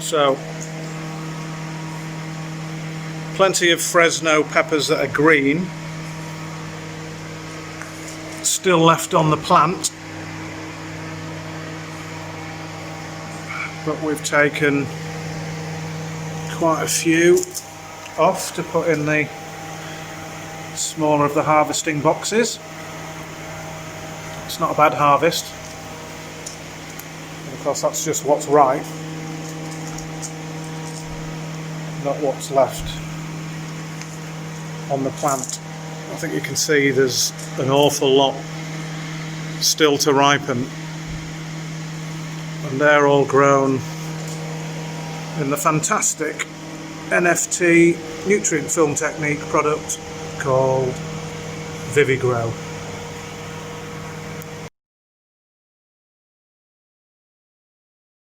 So plenty of Fresno peppers that are green still left on the plant, but we've taken quite a few off to put in the smaller of the harvesting boxes. It's not a bad harvest, and of course that's just what's ripe, not what's left on the plant. I think you can see there's an awful lot still to ripen, and they're all grown in the fantastic NFT nutrient film technique product called Vivigrow.